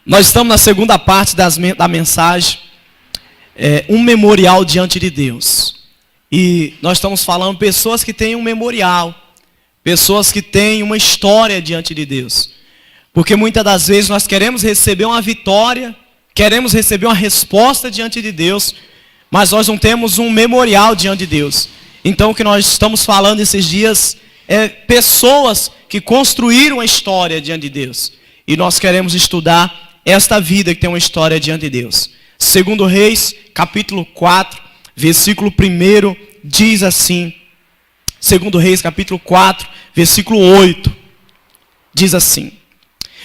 Nós estamos na segunda parte da mensagem, um memorial diante de Deus. E nós estamos falando pessoas que têm um memorial, pessoas que têm uma história diante de Deus. Porque muitas das vezes nós queremos receber uma vitória, queremos receber uma resposta diante de Deus, mas nós não temos um memorial diante de Deus. Então o que nós estamos falando esses dias é pessoas que construíram a história diante de Deus. E nós queremos estudar esta vida que tem uma história diante de Deus. 2 Reis, capítulo 4, versículo 1, diz assim. 2 Reis, capítulo 4, versículo 8, diz assim: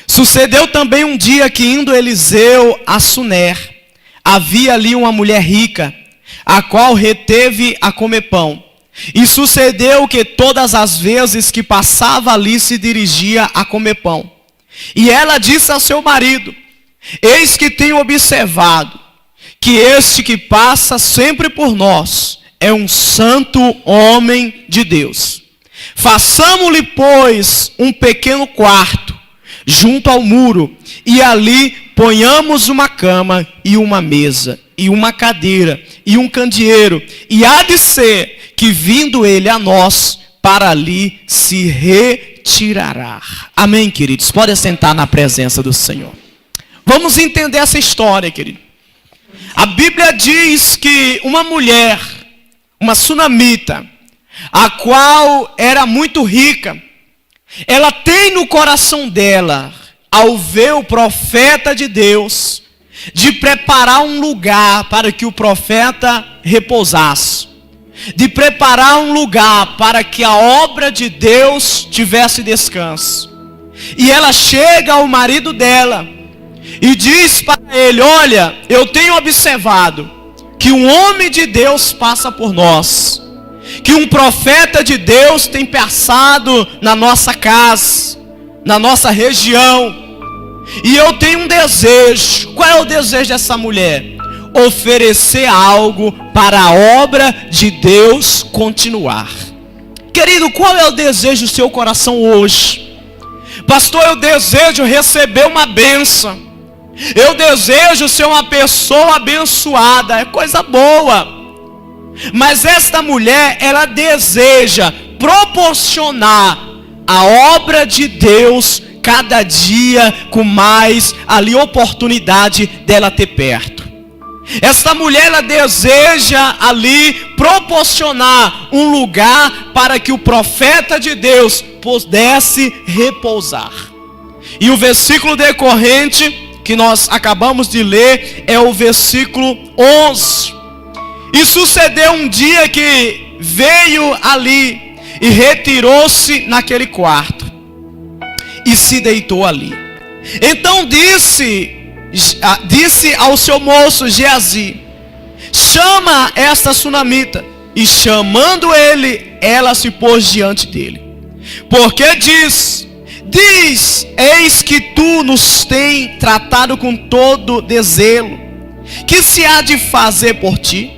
Sucedeu também um dia que, indo Eliseu a Suner, havia ali uma mulher rica, a qual reteve a comer pão. E sucedeu que todas as vezes que passava ali se dirigia a comer pão. E ela disse ao seu marido: Eis que tenho observado que este que passa sempre por nós é um santo homem de Deus. Façamo-lhe, pois, um pequeno quarto junto ao muro, e ali ponhamos uma cama e uma mesa, e uma cadeira, e um candeeiro, e há de ser que, vindo ele a nós, para ali se retirará. Amém, queridos? Pode sentar na presença do Senhor. Vamos entender essa história, querido. A Bíblia diz que uma mulher, uma sunamita, a qual era muito rica, ela tem no coração dela, ao ver o profeta de Deus, de preparar um lugar para que o profeta repousasse, de preparar um lugar para que a obra de Deus tivesse descanso. E ela chega ao marido dela e diz para ele: olha, eu tenho observado que um homem de Deus passa por nós, que um profeta de Deus tem passado na nossa casa, na nossa região, e eu tenho um desejo. Qual é o desejo dessa mulher? Oferecer algo para a obra de Deus continuar. Querido, qual é o desejo do seu coração hoje? Pastor, eu desejo receber uma bênção, eu desejo ser uma pessoa abençoada. É coisa boa, mas esta mulher, ela deseja proporcionar a obra de Deus cada dia com mais ali oportunidade dela ter perto. Esta mulher, ela deseja ali proporcionar um lugar para que o profeta de Deus pudesse repousar. E o versículo decorrente que nós acabamos de ler é o versículo 11. E sucedeu um dia que veio ali e retirou-se naquele quarto e se deitou ali. Então disse ao seu moço Geazi: chama esta sunamita. E chamando ele, ela se pôs diante dele. Porque diz: eis que tu nos tem tratado com todo desvelo. Que se há de fazer por ti?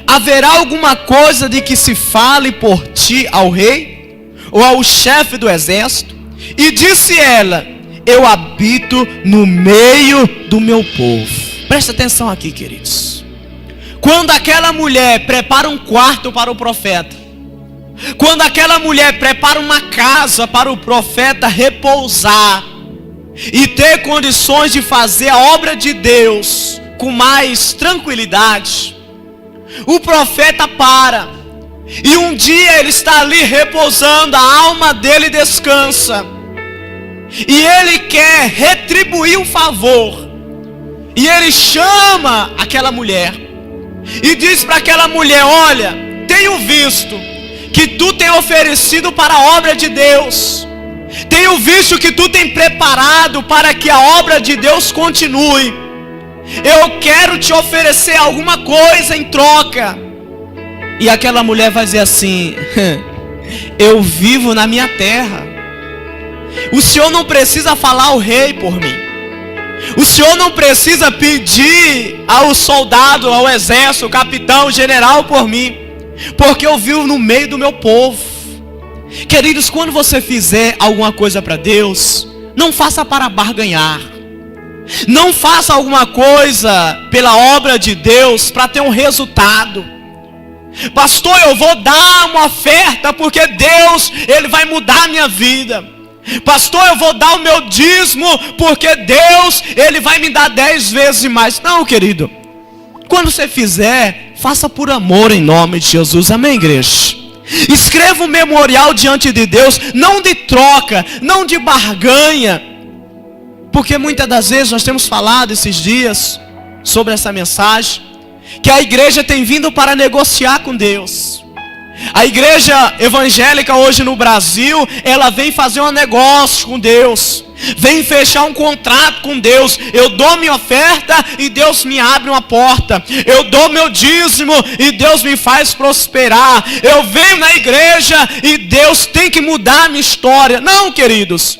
Haverá alguma coisa de que se fale por ti ao rei? Ou ao chefe do exército? E disse ela: eu habito no meio do meu povo. Presta atenção aqui, queridos. Quando aquela mulher prepara um quarto para o profeta, quando aquela mulher prepara uma casa para o profeta repousar e ter condições de fazer a obra de Deus com mais tranquilidade, o profeta para. E um dia ele está ali repousando, a alma dele descansa. E ele quer retribuir um favor. E ele chama aquela mulher e diz para aquela mulher: olha, tenho visto que tu tem oferecido para a obra de Deus. Tenho visto que tu tem preparado para que a obra de Deus continue. Eu quero te oferecer alguma coisa em troca. E aquela mulher vai dizer assim: eu vivo na minha terra. O senhor não precisa falar ao rei por mim. O senhor não precisa pedir ao soldado, ao exército, ao capitão, ao general por mim, porque eu vivo no meio do meu povo. Queridos, quando você fizer alguma coisa para Deus, não faça para barganhar. Não faça alguma coisa pela obra de Deus para ter um resultado. Pastor, eu vou dar uma oferta porque Deus, Ele vai mudar a minha vida. Pastor, eu vou dar o meu dízimo porque Deus, Ele vai me dar 10 vezes mais. Não, querido. Quando você fizer, faça por amor em nome de Jesus. Amém, igreja? Escreva um memorial diante de Deus, não de troca, não de barganha. Porque muitas das vezes nós temos falado esses dias sobre essa mensagem, que a igreja tem vindo para negociar com Deus. A igreja evangélica hoje no Brasil, ela vem fazer um negócio com Deus, vem fechar um contrato com Deus. Eu dou minha oferta e Deus me abre uma porta. Eu dou meu dízimo e Deus me faz prosperar. Eu venho na igreja e Deus tem que mudar a minha história. Não, queridos.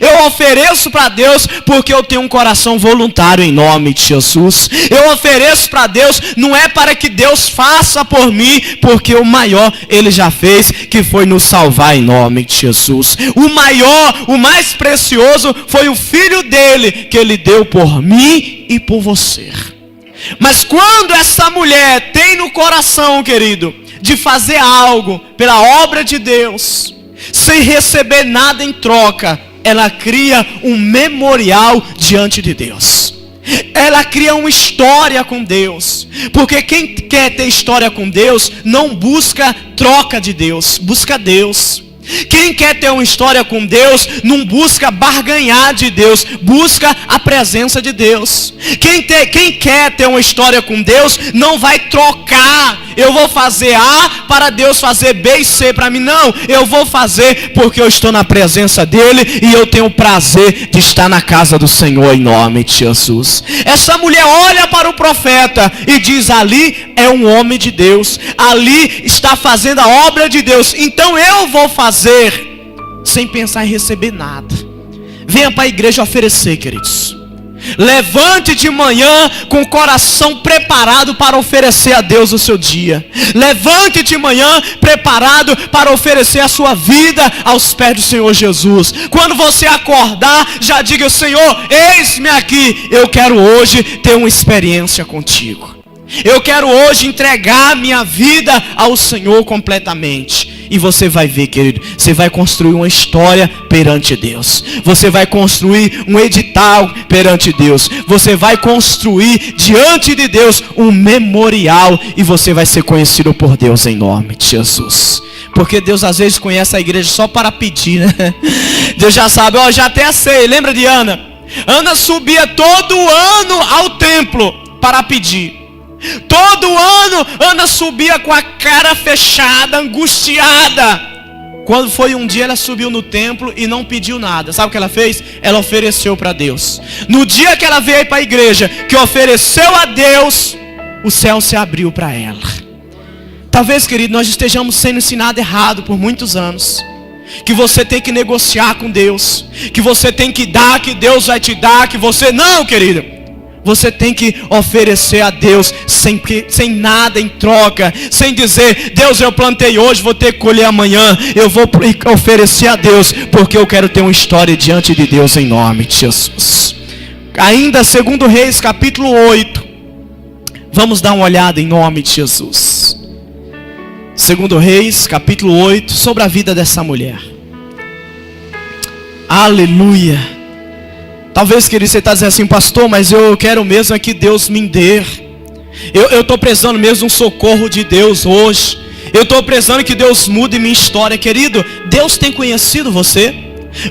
Eu ofereço para Deus porque eu tenho um coração voluntário em nome de Jesus. Eu ofereço para Deus, não é para que Deus faça por mim, porque o maior Ele já fez, que foi nos salvar em nome de Jesus. O maior, o mais precioso foi o Filho dele, que Ele deu por mim e por você. Mas quando essa mulher tem no coração, querido, de fazer algo pela obra de Deus, sem receber nada em troca, ela cria um memorial diante de Deus. Ela cria uma história com Deus. Porque quem quer ter história com Deus não busca troca de Deus, busca Deus. Quem quer ter uma história com Deus não busca barganhar de Deus, busca a presença de Deus. Quem quer ter uma história com Deus não vai trocar. Eu vou fazer A para Deus fazer B e C para mim. Não, eu vou fazer porque eu estou na presença dEle e eu tenho o prazer de estar na casa do Senhor em nome de Jesus. Essa mulher olha para o profeta e diz: ali é um homem de Deus, ali está fazendo a obra de Deus, então eu vou fazer sem pensar em receber nada. Venha para a igreja oferecer, queridos. Levante de manhã com o coração preparado para oferecer a Deus o seu dia. Levante de manhã preparado para oferecer a sua vida aos pés do Senhor Jesus. Quando você acordar, já diga: Senhor, eis-me aqui. Eu quero hoje ter uma experiência contigo. Eu quero hoje entregar minha vida ao Senhor completamente. E você vai ver, querido, você vai construir uma história perante Deus. Você vai construir um edital perante Deus. Você vai construir diante de Deus um memorial. E você vai ser conhecido por Deus em nome de Jesus. Porque Deus às vezes conhece a igreja só para pedir, né? Deus já sabe, ó, já até sei. Lembra de Ana? Ana subia todo ano ao templo para pedir. Todo ano Ana subia com a cara fechada, angustiada. Quando foi um dia, ela subiu no templo e não pediu nada. Sabe o que ela fez? Ela ofereceu para Deus. No dia que ela veio para a igreja, que ofereceu a Deus, o céu se abriu para ela. Talvez, querido, nós estejamos sendo ensinados errado por muitos anos. Que você tem que negociar com Deus, que você tem que dar, que Deus vai te dar, que você... Não, querido. Você tem que oferecer a Deus sem nada em troca. Sem dizer: Deus, eu plantei hoje, vou ter que colher amanhã. Eu vou oferecer a Deus porque eu quero ter uma história diante de Deus em nome de Jesus. Ainda 2 Reis capítulo 8. Vamos dar uma olhada em nome de Jesus. 2 Reis capítulo 8. Sobre a vida dessa mulher. Aleluia. Talvez, querido, você está dizendo assim: pastor, mas eu quero mesmo é que Deus me dê. Eu estou precisando mesmo de um socorro de Deus hoje. Eu estou precisando que Deus mude minha história. Querido, Deus tem conhecido você.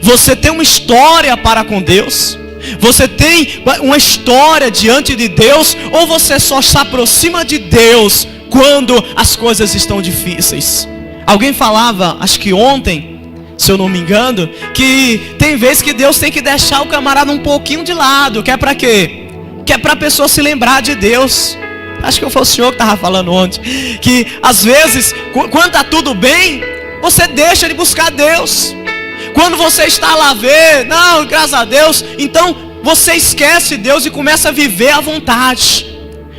Você tem uma história para com Deus. Você tem uma história diante de Deus. Ou você só se aproxima de Deus quando as coisas estão difíceis? Alguém falava, acho que ontem, se eu não me engano, que tem vezes que Deus tem que deixar o camarada um pouquinho de lado. Que é para quê? Que é para a pessoa se lembrar de Deus. Acho que foi o senhor que estava falando ontem. Que às vezes, quando está tudo bem, você deixa de buscar Deus. Quando você está lá ver, não, graças a Deus, então você esquece Deus e começa a viver à vontade.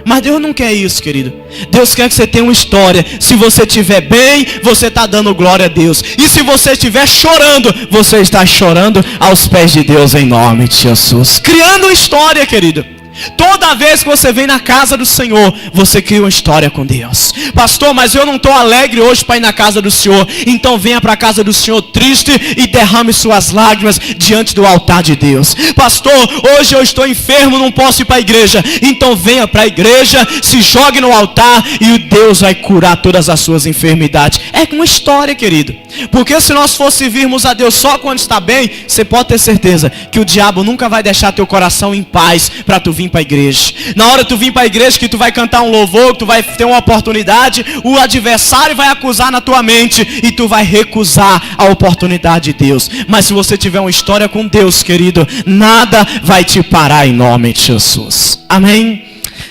Mas Deus não quer isso, querido. Deus quer que você tenha uma história. Se você estiver bem, você está dando glória a Deus. E se você estiver chorando, você está chorando aos pés de Deus em nome de Jesus. Criando uma história, querido. Toda vez que você vem na casa do Senhor, você cria uma história com Deus. Pastor, mas eu não estou alegre hoje para ir na casa do Senhor. Então venha para a casa do Senhor triste e derrame suas lágrimas diante do altar de Deus. Pastor, hoje eu estou enfermo, não posso ir para a igreja. Então venha para a igreja, se jogue no altar e Deus vai curar todas as suas enfermidades. É uma história, querido. Porque se nós fosse virmos a Deus só quando está bem, você pode ter certeza que o diabo nunca vai deixar teu coração em paz para tu vir para a igreja. Na hora que tu vir para a igreja, que tu vai cantar um louvor, que tu vai ter uma oportunidade, o adversário vai acusar na tua mente e tu vai recusar a oportunidade de Deus. Mas se você tiver uma história com Deus, querido, nada vai te parar em nome de Jesus. Amém?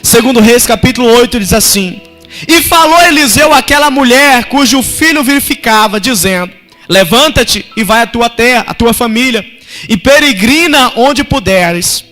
2 Reis capítulo 8 diz assim: e falou Eliseu àquela mulher cujo filho vivificava, dizendo: levanta-te e vai à tua terra, à tua família, e peregrina onde puderes,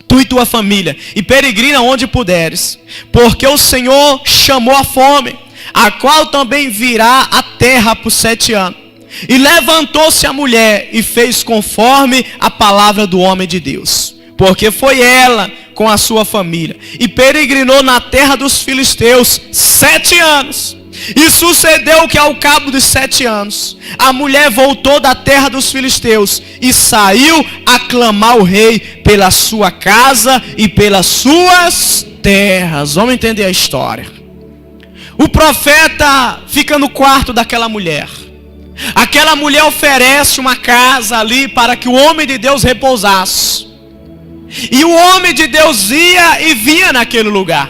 tu e tua família, e peregrina onde puderes, porque o Senhor chamou a fome, a qual também virá a terra por 7 anos. E levantou-se a mulher e fez conforme a palavra do homem de Deus, porque foi ela com a sua família, e peregrinou na terra dos filisteus 7 anos. E sucedeu que ao cabo dos 7 anos, a mulher voltou da terra dos filisteus e saiu a clamar ao rei pela sua casa e pelas suas terras. Vamos entender a história. O profeta fica no quarto daquela mulher. Aquela mulher oferece uma casa ali para que o homem de Deus repousasse. E o homem de Deus ia e vinha naquele lugar.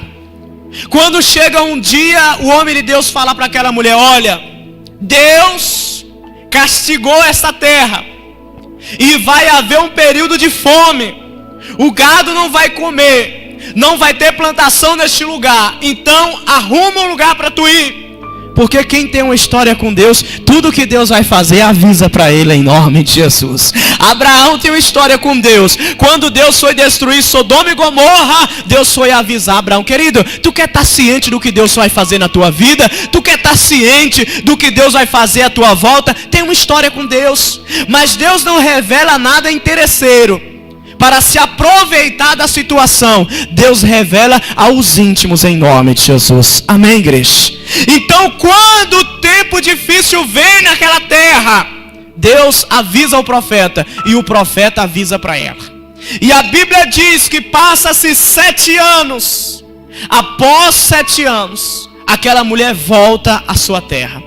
Quando chega um dia, o homem de Deus fala para aquela mulher: olha, Deus castigou essa terra e vai haver um período de fome. O gado não vai comer, não vai ter plantação neste lugar. Então arruma um lugar para tu ir. Porque quem tem uma história com Deus, tudo que Deus vai fazer, avisa para ele em nome de Jesus. Abraão tem uma história com Deus. Quando Deus foi destruir Sodoma e Gomorra, Deus foi avisar Abraão: querido, tu quer estar ciente do que Deus vai fazer na tua vida? Tu quer estar ciente do que Deus vai fazer à tua volta? Tem uma história com Deus. Mas Deus não revela nada interesseiro para se aproveitar da situação. Deus revela aos íntimos em nome de Jesus. Amém, igreja? Então, quando o tempo difícil vem naquela terra, Deus avisa o profeta e o profeta avisa para ela. E a Bíblia diz que passa-se 7 anos. Após 7 anos, aquela mulher volta à sua terra.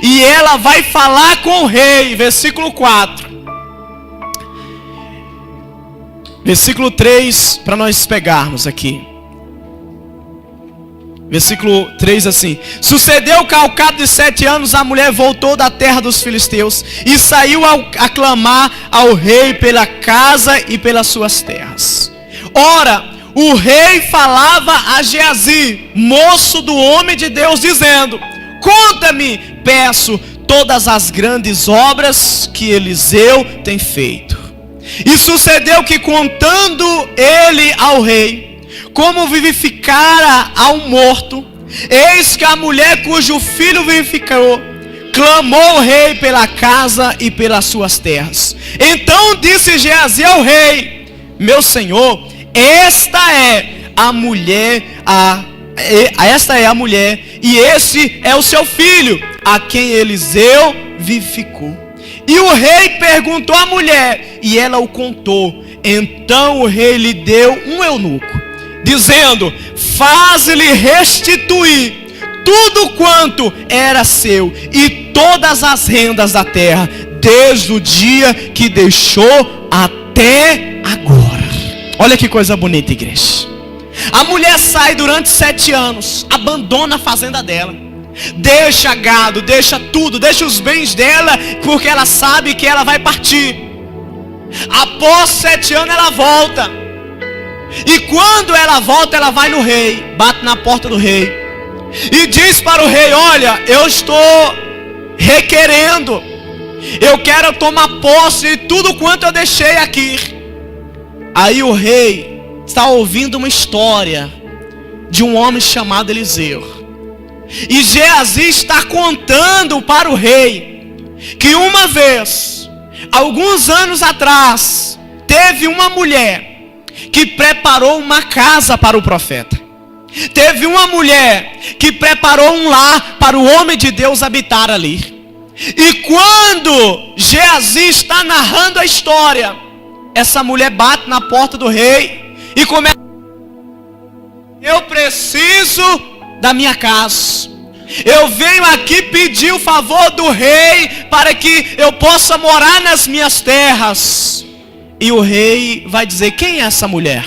E ela vai falar com o rei, versículo 4. Versículo 3, para nós pegarmos aqui. Versículo 3 assim: sucedeu que ao cabo de 7 anos a mulher voltou da terra dos filisteus e saiu a clamar ao rei pela casa e pelas suas terras. Ora, o rei falava a Geazi, moço do homem de Deus, dizendo: conta-me, peço, todas as grandes obras que Eliseu tem feito. E sucedeu que, contando ele ao rei como vivificara ao morto, eis que a mulher cujo filho vivificou clamou ao rei pela casa e pelas suas terras. Então disse Geazi ao rei: meu senhor, esta é a mulher e esse é o seu filho, a quem Eliseu vivificou. E o rei perguntou à mulher, e ela o contou. Então o rei lhe deu um eunuco, dizendo: faz-lhe restituir tudo quanto era seu, e todas as rendas da terra, desde o dia que deixou até agora. Olha que coisa bonita, igreja. A mulher sai durante 7 anos, abandona a fazenda dela, deixa gado, deixa tudo, deixa os bens dela, porque ela sabe que ela vai partir. Após 7 anos ela volta. E quando ela volta, ela vai no rei, bate na porta do rei e diz para o rei: olha, eu estou requerendo, eu quero tomar posse de tudo quanto eu deixei aqui. Aí o rei está ouvindo uma história de um homem chamado Eliseu. E Geazi está contando para o rei que uma vez, alguns anos atrás, teve uma mulher que preparou uma casa para o profeta. Teve uma mulher que preparou um lar para o homem de Deus habitar ali. E quando Geazi está narrando a história, essa mulher bate na porta do rei e começa: eu preciso da minha casa. Eu venho aqui pedir o favor do rei para que eu possa morar nas minhas terras. E o rei vai dizer: quem é essa mulher?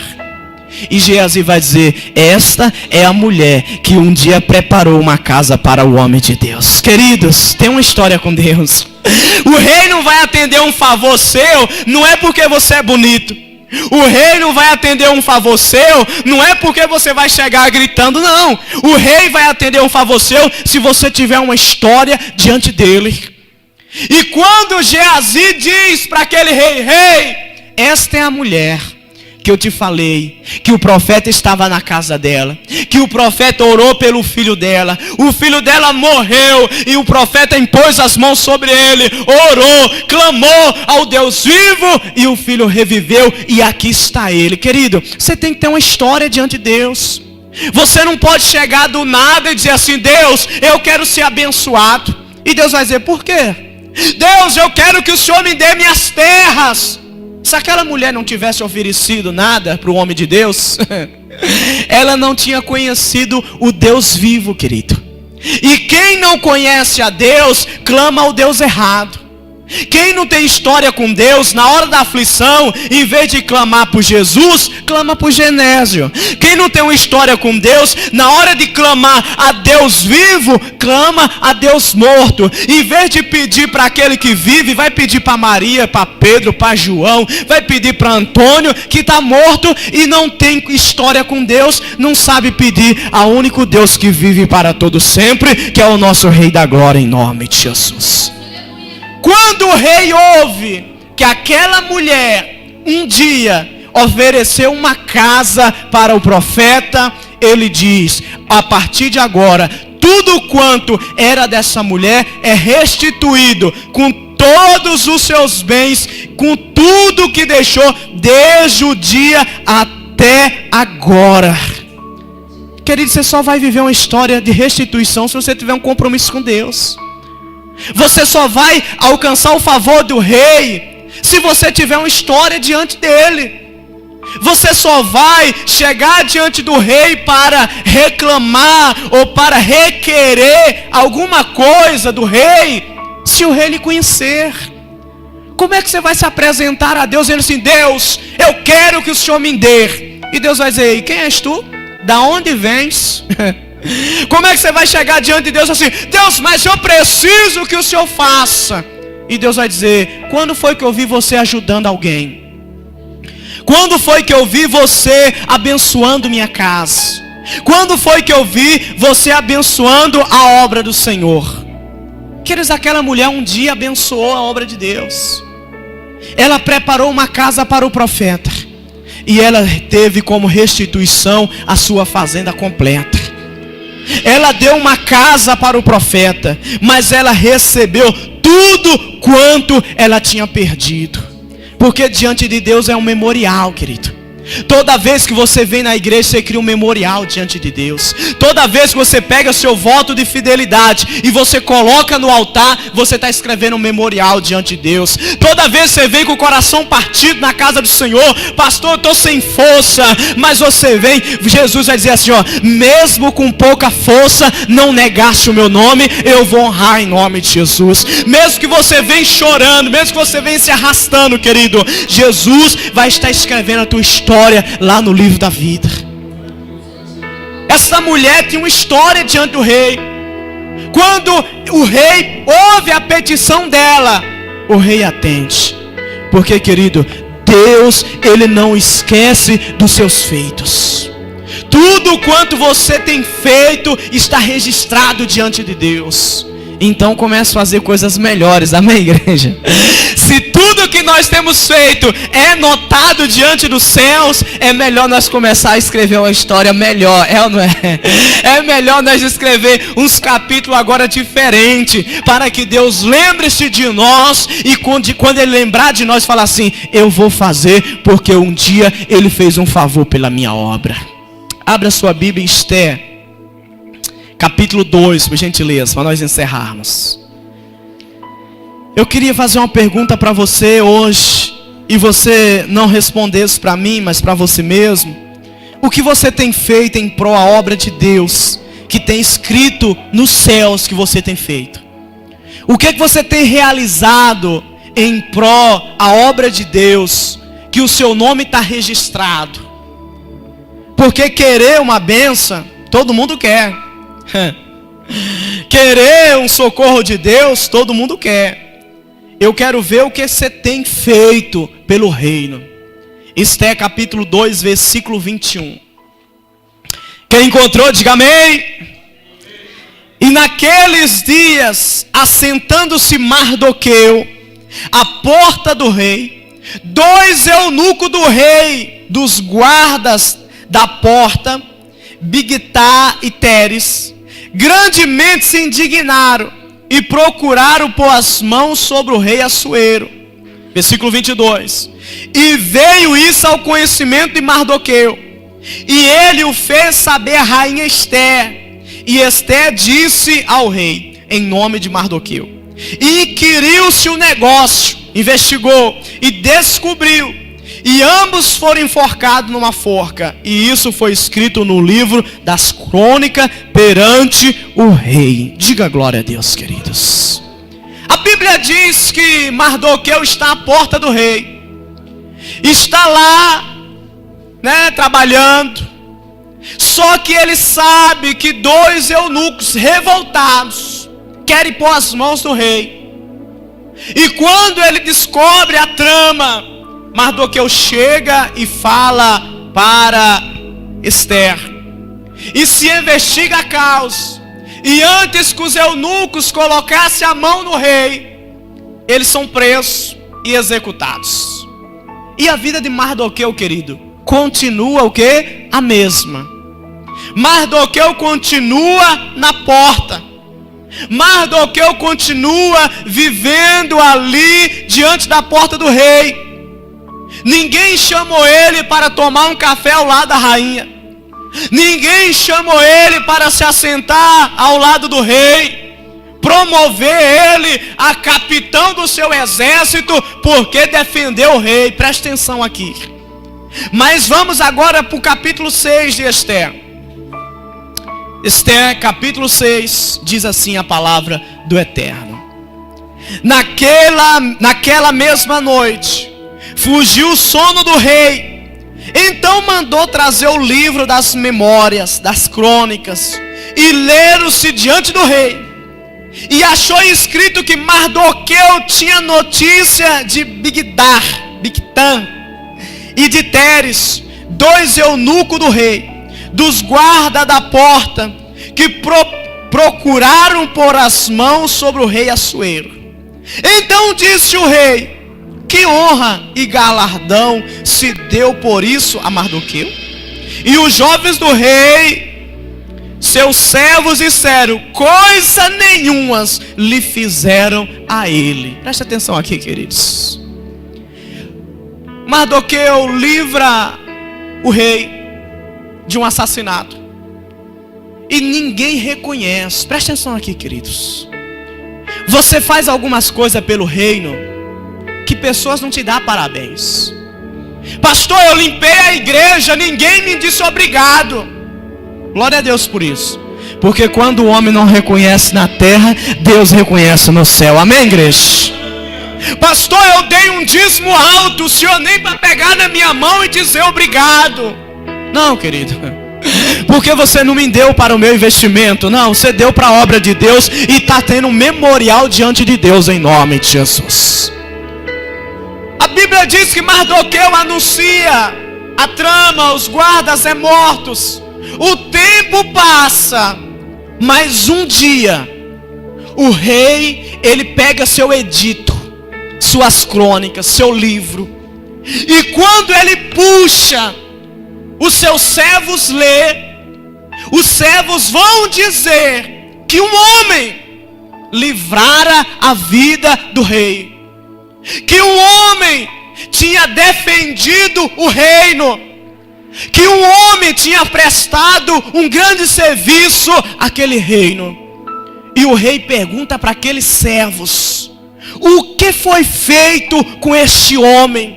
E Geazi vai dizer: esta é a mulher que um dia preparou uma casa para o homem de Deus. Queridos, tem uma história com Deus. O rei não vai atender um favor seu, não é porque você é bonito. O rei não vai atender um favor seu, não é porque você vai chegar gritando, não. O rei vai atender um favor seu se você tiver uma história diante dele. E quando Geazi diz para aquele rei: rei, esta é a mulher que eu te falei, que o profeta estava na casa dela, que o profeta orou pelo filho dela, o filho dela morreu, e o profeta impôs as mãos sobre ele, orou, clamou ao Deus vivo, e o filho reviveu, e aqui está ele. Querido, você tem que ter uma história diante de Deus. Você não pode chegar do nada e dizer assim: Deus, eu quero ser abençoado. E Deus vai dizer: por quê? Deus, eu quero que o Senhor me dê minhas terras. Se aquela mulher não tivesse oferecido nada para o homem de Deus, ela não tinha conhecido o Deus vivo, querido. E quem não conhece a Deus, clama ao Deus errado. Quem não tem história com Deus, na hora da aflição, em vez de clamar por Jesus, clama por Genésio. Quem não tem uma história com Deus, na hora de clamar a Deus vivo, clama a Deus morto. Em vez de pedir para aquele que vive, vai pedir para Maria, para Pedro, para João, vai pedir para Antônio, que está morto e não tem história com Deus, não sabe pedir ao único Deus que vive para todo sempre, que é o nosso Rei da Glória, em nome de Jesus. Quando o rei ouve que aquela mulher um dia ofereceu uma casa para o profeta, ele diz: a partir de agora, tudo quanto era dessa mulher é restituído, com todos os seus bens, com tudo que deixou desde o dia até agora. Querido, você só vai viver uma história de restituição se você tiver um compromisso com Deus. Você só vai alcançar o favor do rei se você tiver uma história diante dele. Você só vai chegar diante do rei para reclamar ou para requerer alguma coisa do rei se o rei lhe conhecer. Como é que você vai se apresentar a Deus dizendo assim: Deus, eu quero que o Senhor me dê? E Deus vai dizer: e quem és tu? Da onde vens? Como é que você vai chegar diante de Deus assim: Deus, mas eu preciso que o Senhor faça? E Deus vai dizer: quando foi que eu vi você ajudando alguém? Quando foi que eu vi você abençoando minha casa? Quando foi que eu vi você abençoando a obra do Senhor? Queridos, aquela mulher um dia abençoou a obra de Deus. Ela preparou uma casa para o profeta, e ela teve como restituição a sua fazenda completa. Ela deu uma casa para o profeta, mas ela recebeu tudo quanto ela tinha perdido. Porque diante de Deus é um memorial, querido. Toda vez que você vem na igreja, você cria um memorial diante de Deus. Toda vez que você pega seu voto de fidelidade e você coloca no altar, você está escrevendo um memorial diante de Deus. Toda vez que você vem com o coração partido na casa do Senhor: pastor, eu estou sem força. Mas você vem, Jesus vai dizer assim: ó, mesmo com pouca força, não negaste o meu nome, eu vou honrar em nome de Jesus. Mesmo que você vem chorando, mesmo que você vem se arrastando, querido, Jesus vai estar escrevendo a tua história lá no livro da vida. Essa mulher tinha uma história diante do rei. Quando o rei ouve a petição dela, o rei atende. Porque, querido, Deus, Ele não esquece dos seus feitos. Tudo quanto você tem feito está registrado diante de Deus. então comece a fazer coisas melhores, amém, igreja? Se tudo que nós temos feito é notado diante dos céus, é melhor nós começar a escrever uma história melhor, é ou não é? É melhor nós escrever uns capítulos agora diferentes, para que Deus lembre-se de nós, e quando Ele lembrar de nós, falar assim: eu vou fazer, porque um dia Ele fez um favor pela minha obra. Abra sua Bíblia em Esther, capítulo 2, por gentileza, para nós encerrarmos. Eu queria fazer uma pergunta para você hoje, e você não respondesse para mim, mas para você mesmo. O que você tem feito em prol da obra de Deus, que tem escrito nos céus que você tem feito? O que você tem realizado em prol da obra de Deus, que o seu nome está registrado? Porque querer uma bênção, todo mundo quer. Querer um socorro de Deus, todo mundo quer. Eu quero ver o que você tem feito pelo reino. Esther capítulo 2, versículo 21. Quem encontrou, diga amém. E naqueles dias, assentando-se Mardoqueu à porta do rei, 2 eunucos do rei, dos guardas da porta, Bigtá e Teres, grandemente se indignaram e procuraram pôr as mãos sobre o rei Assuero. Versículo 22. E veio isso ao conhecimento de Mardoqueu, e ele o fez saber a rainha Esther. E Esther disse ao rei, em nome de Mardoqueu. E inquiriu-se o negócio, investigou e descobriu. E ambos foram enforcados numa forca. E isso foi escrito no livro das crônicas perante o rei. Diga glória a Deus, queridos. A Bíblia diz que Mardoqueu está à porta do rei. Está lá, trabalhando. Só que ele sabe que 2 eunucos revoltados querem pôr as mãos no rei. E quando ele descobre a trama, Mardoqueu chega e fala para Esther. E se investiga a causa. E antes que os eunucos colocassem a mão no rei, eles são presos e executados. E a vida de Mardoqueu, querido, continua o quê? A mesma. Mardoqueu continua na porta. Mardoqueu continua vivendo ali diante da porta do rei. Ninguém chamou ele para tomar um café ao lado da rainha. Ninguém chamou ele para se assentar ao lado do rei, promover ele a capitão do seu exército, porque defendeu o rei. Presta atenção aqui. Mas vamos agora para o capítulo 6 de Esther. Esther capítulo 6, diz assim a palavra do Eterno. Naquela mesma noite, fugiu o sono do rei. Então mandou trazer o livro das memórias, das crônicas, e leram-se diante do rei. E achou escrito que Mardoqueu tinha notícia de Bigtã e de Teres, 2 eunucos do rei, dos guardas da porta, que procuraram pôr as mãos sobre o rei Assuero. Então disse o rei: que honra e galardão se deu por isso a Mardoqueu? E os jovens do rei, seus servos, disseram: coisa nenhuma lhe fizeram a ele. Presta atenção aqui, queridos. Mardoqueu livra o rei de um assassinato. E ninguém reconhece. Presta atenção aqui, queridos. Você faz algumas coisas pelo reino que pessoas não te dão parabéns. Pastor, eu limpei a igreja, ninguém me disse obrigado. Glória a Deus por isso. Porque quando o homem não reconhece na terra, Deus reconhece no céu. Amém, igreja? Pastor, eu dei um dízimo alto, o senhor nem para pegar na minha mão e dizer obrigado. Não, querido. Porque você não me deu para o meu investimento. Não, você deu para a obra de Deus. E está tendo um memorial diante de Deus em nome de Jesus. A Bíblia diz que Mardoqueu anuncia a trama, os guardas são mortos. O tempo passa, mas um dia o rei, ele pega seu edito, suas crônicas, seu livro, e quando ele puxa, os seus servos lê, os servos vão dizer que um homem livrara a vida do rei, que um homem tinha defendido o reino, que um homem tinha prestado um grande serviço àquele reino. E o rei pergunta para aqueles servos: o que foi feito com este homem?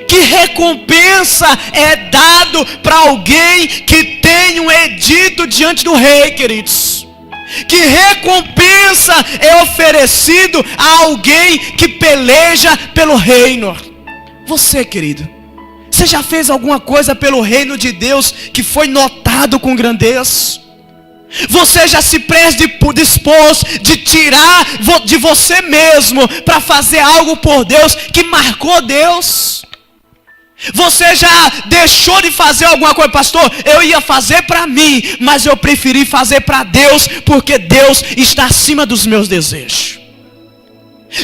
Que recompensa é dado para alguém que tem um edito diante do rei, queridos? Que recompensa é oferecido a alguém que peleja pelo reino? Você, querido, você já fez alguma coisa pelo reino de Deus que foi notado com grandeza? Você já se predispôs de tirar de você mesmo para fazer algo por Deus que marcou Deus? Você já deixou de fazer alguma coisa? Pastor, eu ia fazer para mim, mas eu preferi fazer para Deus, porque Deus está acima dos meus desejos.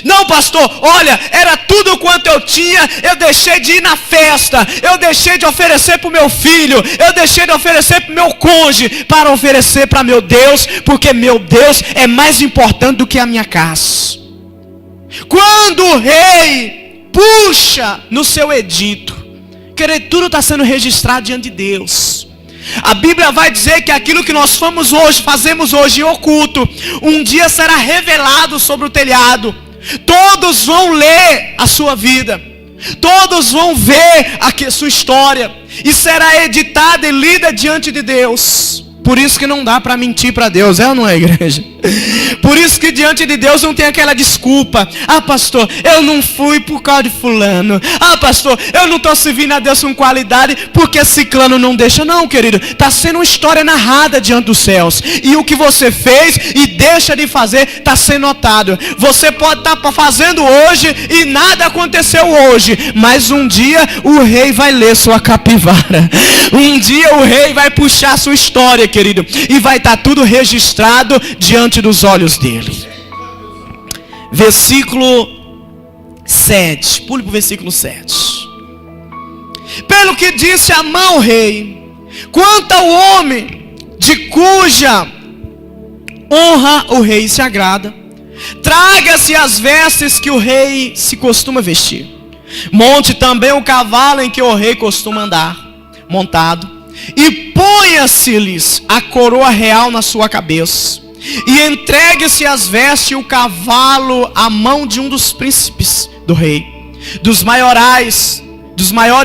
Não, pastor, olha, era tudo quanto eu tinha, eu deixei de ir na festa, eu deixei de oferecer para o meu filho, eu deixei de oferecer para o meu cônjuge, para oferecer para meu Deus, porque meu Deus é mais importante do que a minha casa. Quando o rei puxa no seu edito, querido, tudo está sendo registrado diante de Deus. A Bíblia vai dizer que aquilo que nós fazemos hoje em oculto, um dia será revelado sobre o telhado. Todos vão ler a sua vida, todos vão ver a sua história, e será editada e lida diante de Deus. Por isso que não dá para mentir para Deus, é ou não é, igreja? Por isso que diante de Deus não tem aquela desculpa: ah, pastor, eu não fui por causa de fulano. Ah, pastor, eu não estou servindo a Deus com qualidade porque ciclano não deixa. Não, querido, está sendo uma história narrada diante dos céus, e o que você fez e deixa de fazer está sendo notado. Você pode estar fazendo hoje e nada aconteceu hoje, mas um dia o rei vai ler sua capivara. Um dia o rei vai puxar sua história, querido, e vai estar tudo registrado diante dos olhos dele. Versículo 7. Pule para o versículo 7. Pelo que disse Amã ao rei: quanto ao homem de cuja honra o rei se agrada, traga-se as vestes que o rei se costuma vestir. Monte também o cavalo em que o rei costuma andar montado, e ponha-se-lhes a coroa real na sua cabeça, e entregue-se as vestes e o cavalo à mão de um dos príncipes do rei, dos maiores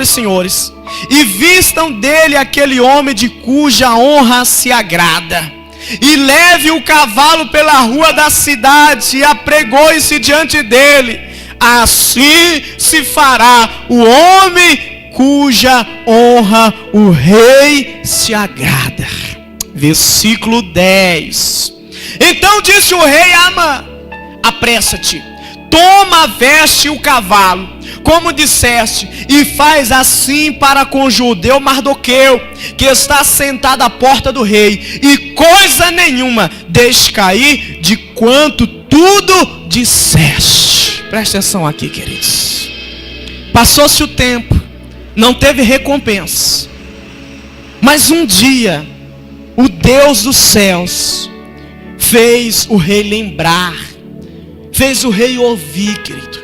senhores, e vistam dele aquele homem de cuja honra se agrada, e leve o cavalo pela rua da cidade, e apregoe-se diante dele. Assim se fará o homem cuja honra o rei se agrada. Versículo 10. Então disse o rei a Amã: apressa-te, toma a veste e o cavalo, como disseste, e faz assim para com o judeu Mardoqueu, que está sentado à porta do rei, e coisa nenhuma deixe cair de quanto tudo disseste. Presta atenção aqui, queridos. Passou-se o tempo, não teve recompensa, mas um dia o Deus dos céus fez o rei lembrar, fez o rei ouvir, querido.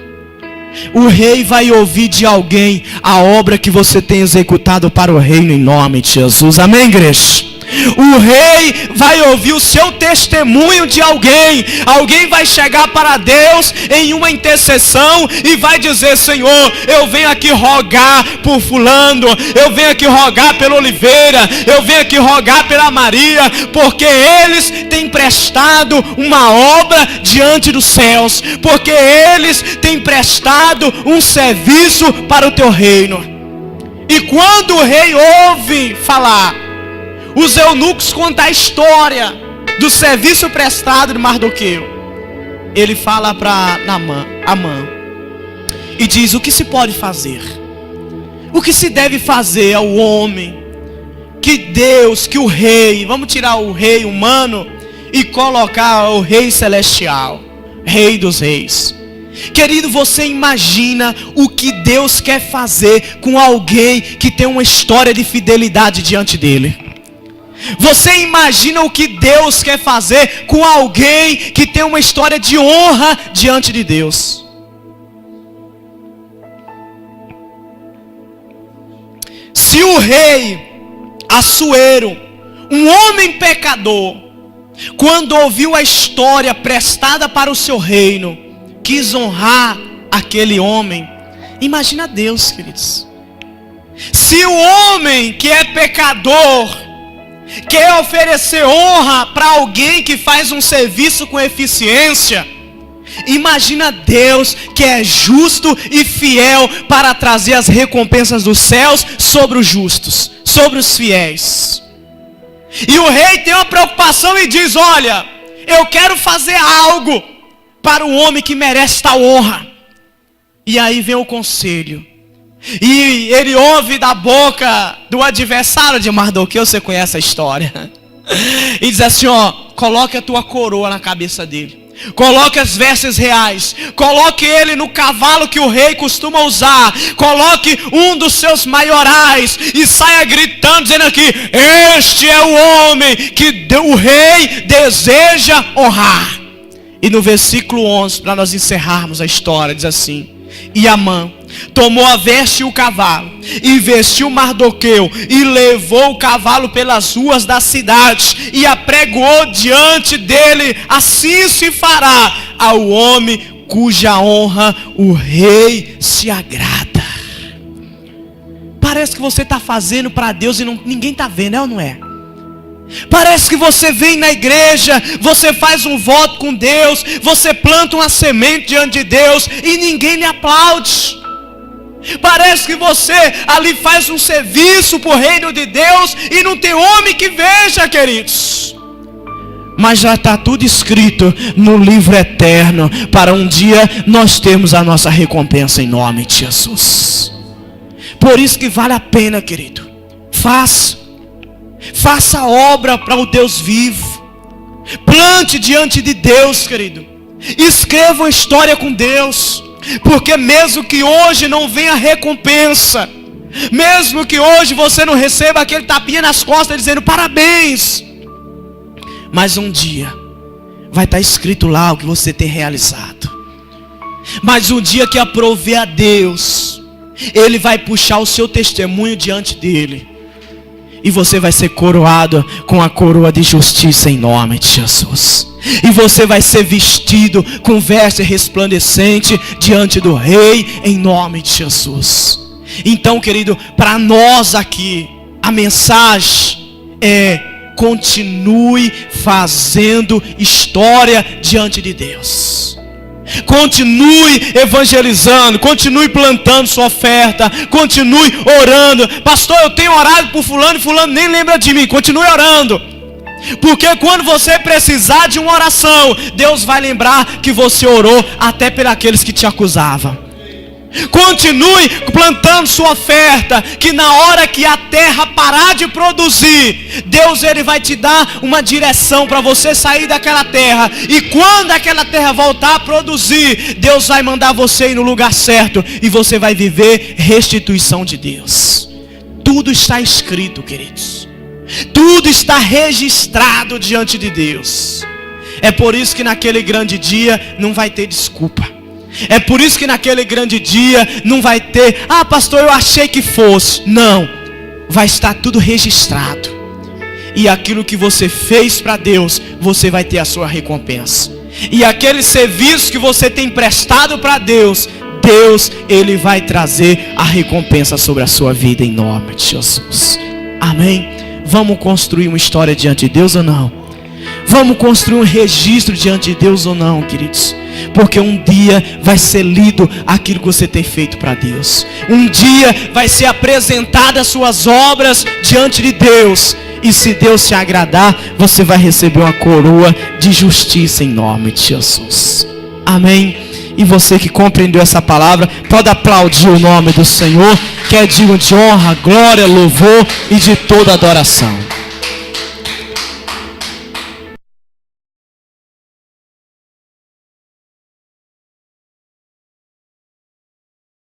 O rei vai ouvir de alguém a obra que você tem executado para o reino, em nome de Jesus. Amém, igreja? O rei vai ouvir o seu testemunho de alguém. Alguém vai chegar para Deus em uma intercessão e vai dizer: Senhor, eu venho aqui rogar por fulano, eu venho aqui rogar pela Oliveira, eu venho aqui rogar pela Maria, porque eles têm prestado uma obra diante dos céus, porque eles têm prestado um serviço para o teu reino. E quando o rei ouve falar, os eunucos contam a história do serviço prestado de Mardoqueu. Ele fala para Amã e diz: o que se pode fazer? O que se deve fazer ao homem que Deus, que o rei, vamos tirar o rei humano e colocar o Rei Celestial, Rei dos Reis. Querido, você imagina o que Deus quer fazer com alguém que tem uma história de fidelidade diante dele? Você imagina o que Deus quer fazer com alguém que tem uma história de honra diante de Deus? Se o rei Assuero, um homem pecador, quando ouviu a história prestada para o seu reino, quis honrar aquele homem, imagina Deus, queridos. Se o homem que é pecador quer oferecer honra para alguém que faz um serviço com eficiência, imagina Deus que é justo e fiel para trazer as recompensas dos céus sobre os justos, sobre os fiéis. E o rei tem uma preocupação e diz: olha, eu quero fazer algo para o homem que merece tal honra. E aí vem o conselho, e ele ouve da boca do adversário de Mardoqueu, você conhece a história, e diz assim: ó, coloque a tua coroa na cabeça dele, coloque as vestes reais, coloque ele no cavalo que o rei costuma usar, coloque um dos seus maiorais e saia gritando, dizendo aqui: este é o homem que o rei deseja honrar. E no versículo 11, para nós encerrarmos a história, diz assim: e Amã tomou a veste e o cavalo, e vestiu Mardoqueu, e levou o cavalo pelas ruas da cidade, e apregoou diante dele: assim se fará ao homem cuja honra o rei se agrada. Parece que você está fazendo para Deus e ninguém está vendo, é ou não é? Parece que você vem na igreja, você faz um voto com Deus, você planta uma semente diante de Deus e ninguém lhe aplaude. Parece que você ali faz um serviço para o reino de Deus e não tem homem que veja, queridos. Mas já está tudo escrito no livro eterno, para um dia nós termos a nossa recompensa em nome de Jesus. Por isso que vale a pena, querido, faça a obra para o Deus vivo. Plante diante de Deus, querido. Escreva uma história com Deus. Porque mesmo que hoje não venha recompensa, mesmo que hoje você não receba aquele tapinha nas costas dizendo parabéns, mas um dia vai estar escrito lá o que você tem realizado. Mas um dia que aprover a Deus, Ele vai puxar o seu testemunho diante dele, e você vai ser coroado com a coroa de justiça em nome de Jesus. E você vai ser vestido com veste resplandecente diante do rei em nome de Jesus. Então, querido, para nós aqui, a mensagem é: continue fazendo história diante de Deus. Continue evangelizando, continue plantando sua oferta, continue orando. Pastor, eu tenho orado por fulano e fulano nem lembra de mim. Continue orando, porque quando você precisar de uma oração, Deus vai lembrar que você orou até por aqueles que te acusavam. Continue plantando sua oferta, que na hora que a terra parar de produzir, Deus ele vai te dar uma direção para você sair daquela terra. E quando aquela terra voltar a produzir, Deus vai mandar você ir no lugar certo, e você vai viver restituição de Deus. Tudo está escrito, queridos. Tudo está registrado diante de Deus. É por isso que naquele grande dia não vai ter desculpa. É por isso que naquele grande dia não vai ter: ah, pastor, eu achei que fosse. Não, vai estar tudo registrado. E aquilo que você fez para Deus, você vai ter a sua recompensa. E aquele serviço que você tem prestado para Deus, Deus ele vai trazer a recompensa sobre a sua vida em nome de Jesus. Amém? Vamos construir uma história diante de Deus ou não? Vamos construir um registro diante de Deus ou não, queridos? Porque um dia vai ser lido aquilo que você tem feito para Deus. Um dia vai ser apresentadas as suas obras diante de Deus. E se Deus se agradar, você vai receber uma coroa de justiça em nome de Jesus. Amém? E você que compreendeu essa palavra, pode aplaudir o nome do Senhor, que é digno de honra, glória, louvor e de toda adoração.